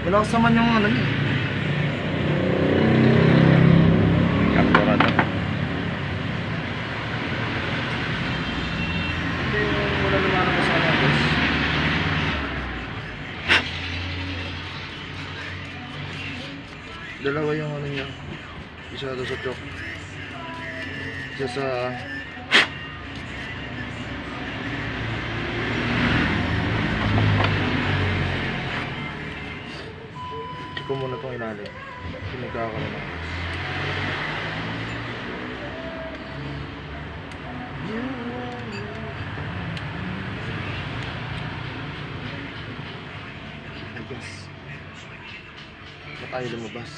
Malakas naman yung ano niya. Kapturado. Hindi yung wala naman ako sa ano, boss. Dalawa yung ano niya. Isa doon sa choke. Isa sa... check ko muna itong ilalim. Pinagkakaroon ng gas. May gas. Ba't tayo lumabas?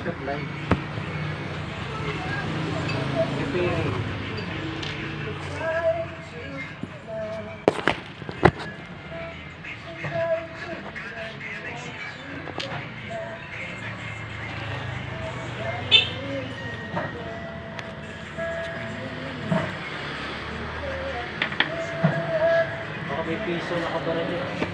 Butterfly. Ipin. Baka may piso nakabaril eh.